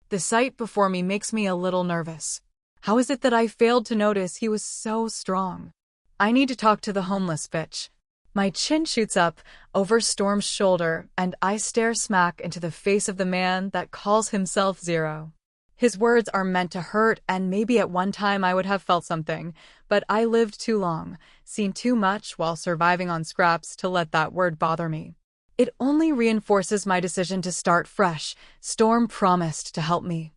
The sight before me makes me a little nervous. How is it that I failed to notice he was so strong? I need to talk to the homeless bitch. My chin shoots up over Storm's shoulder, and I stare smack into the face of the man that calls himself Zero. His words are meant to hurt, and maybe at one time I would have felt something, but I lived too long, seen too much while surviving on scraps to let that word bother me. It only reinforces my decision to start fresh. Storm promised to help me.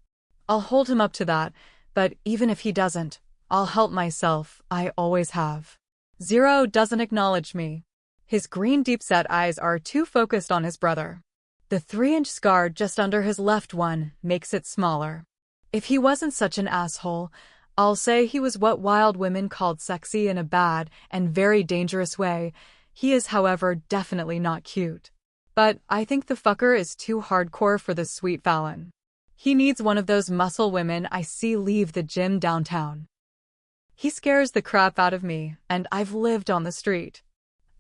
I'll hold him up to that, but even if he doesn't, I'll help myself. I always have. Zero doesn't acknowledge me. His green deep-set eyes are too focused on his brother. The 3-inch scar just under his left one makes it smaller. If he wasn't such an asshole, I'll say he was what wild women called sexy in a bad and very dangerous way. He is, however, definitely not cute. But I think the fucker is too hardcore for the sweet Fallon. He needs one of those muscle women I see leave the gym downtown. He scares the crap out of me, and I've lived on the street.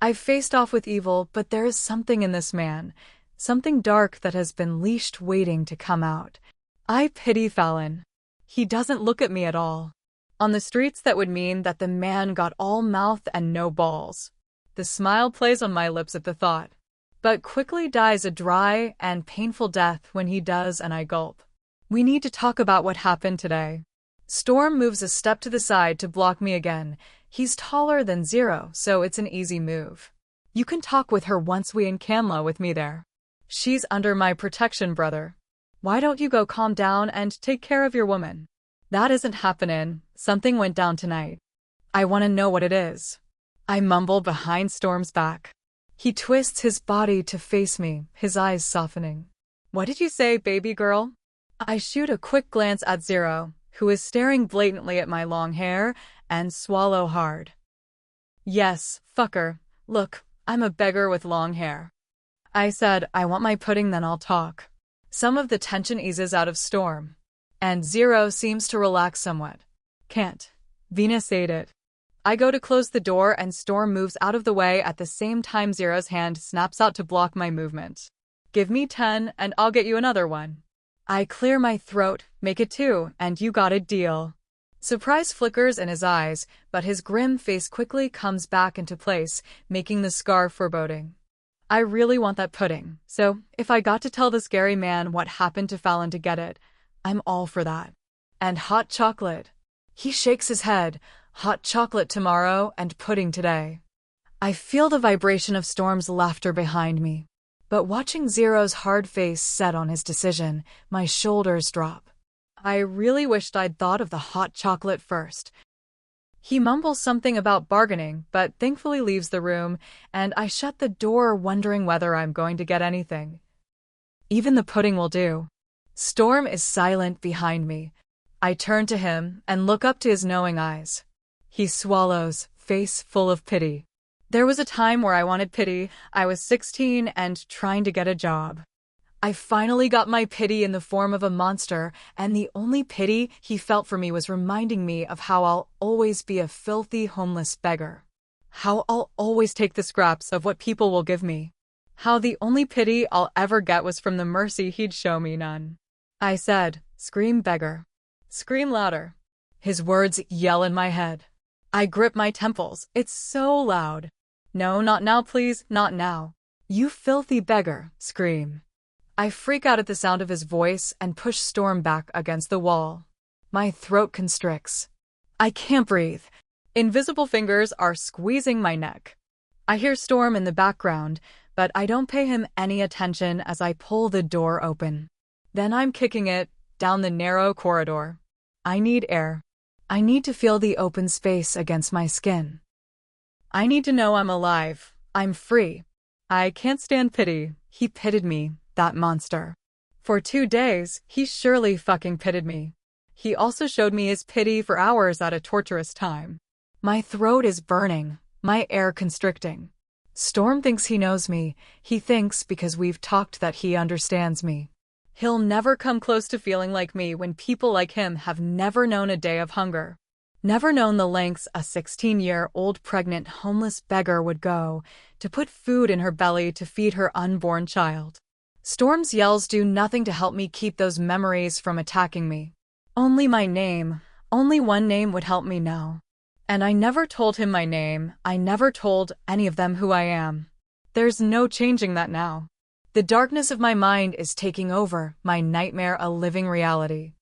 I've faced off with evil, but there is something in this man, something dark that has been leashed waiting to come out. I pity Fallon. He doesn't look at me at all. On the streets, that would mean that the man got all mouth and no balls. The smile plays on my lips at the thought, but quickly dies a dry and painful death when he does, and I gulp. We need to talk about what happened today. Storm moves a step to the side to block me again. He's taller than Zero, so it's an easy move. You can talk with her once we in Canla with me there. She's under my protection, brother. Why don't you go calm down and take care of your woman? That isn't happening. Something went down tonight. I want to know what it is. I mumble behind Storm's back. He twists his body to face me, his eyes softening. What did you say, baby girl? I shoot a quick glance at Zero, who is staring blatantly at my long hair, and swallow hard. Yes, fucker. Look, I'm a beggar with long hair. I said, I want my pudding, then I'll talk. Some of the tension eases out of Storm, and Zero seems to relax somewhat. Can't. Venus ate it. I go to close the door and Storm moves out of the way at the same time Zero's hand snaps out to block my movement. Give me 10 and I'll get you another one. I clear my throat, make it 2, and you got a deal. Surprise flickers in his eyes, but his grim face quickly comes back into place, making the scar foreboding. I really want that pudding, so if I got to tell the scary man what happened to Fallon to get it, I'm all for that. And hot chocolate. He shakes his head. Hot chocolate tomorrow and pudding today. I feel the vibration of Storm's laughter behind me. But watching Zero's hard face set on his decision, my shoulders drop. I really wished I'd thought of the hot chocolate first. He mumbles something about bargaining, but thankfully leaves the room, and I shut the door wondering whether I'm going to get anything. Even the pudding will do. Storm is silent behind me. I turn to him and look up to his knowing eyes. He swallows, face full of pity. There was a time where I wanted pity. I was 16 and trying to get a job. I finally got my pity in the form of a monster, and the only pity he felt for me was reminding me of how I'll always be a filthy homeless beggar. How I'll always take the scraps of what people will give me. How the only pity I'll ever get was from the mercy he'd show me none. I said, "Scream, beggar. Scream louder." His words yell in my head. I grip my temples. It's so loud. No, not now, please, not now. You filthy beggar, scream. I freak out at the sound of his voice and push Storm back against the wall. My throat constricts. I can't breathe. Invisible fingers are squeezing my neck. I hear Storm in the background, but I don't pay him any attention as I pull the door open. Then I'm kicking it down the narrow corridor. I need air. I need to feel the open space against my skin. I need to know I'm alive. I'm free. I can't stand pity. He pitied me, that monster. For 2 days, he surely fucking pitied me. He also showed me his pity for hours at a torturous time. My throat is burning, my air constricting. Storm thinks he knows me. He thinks because we've talked that he understands me. He'll never come close to feeling like me when people like him have never known a day of hunger. Never known the lengths a 16-year-old pregnant homeless beggar would go to put food in her belly to feed her unborn child. Storm's yells do nothing to help me keep those memories from attacking me. Only my name, only one name would help me now. And I never told him my name, I never told any of them who I am. There's no changing that now. The darkness of my mind is taking over, my nightmare a living reality.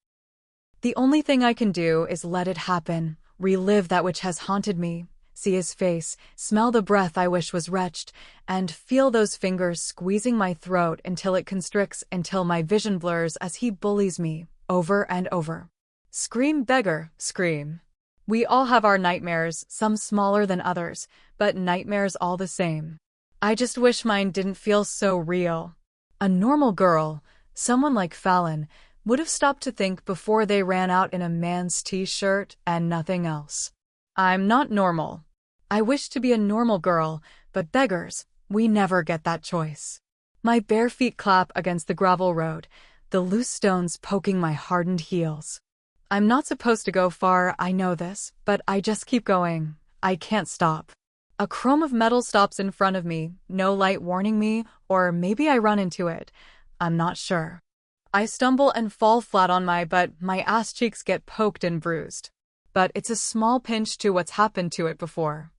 The only thing I can do is let it happen, relive that which has haunted me, see his face, smell the breath I wish was retched, and feel those fingers squeezing my throat until it constricts, until my vision blurs as he bullies me, over and over. Scream, beggar, scream. We all have our nightmares, some smaller than others, but nightmares all the same. I just wish mine didn't feel so real. A normal girl, someone like Fallon, would have stopped to think before they ran out in a man's t-shirt and nothing else. I'm not normal. I wish to be a normal girl, but beggars, we never get that choice. My bare feet clap against the gravel road, the loose stones poking my hardened heels. I'm not supposed to go far, I know this, but I just keep going. I can't stop. A chrome of metal stops in front of me, no light warning me, or maybe I run into it. I'm not sure. I stumble and fall flat on my butt, my ass cheeks get poked and bruised. But it's a small pinch to what's happened to it before.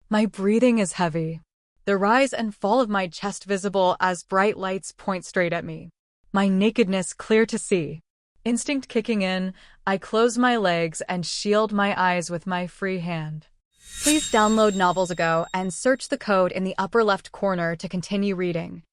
My breathing is heavy. The rise and fall of my chest visible as bright lights point straight at me. My nakedness clear to see. Instinct kicking in, I close my legs and shield my eyes with my free hand. Please download Novels Ago and search the code in the upper left corner to continue reading.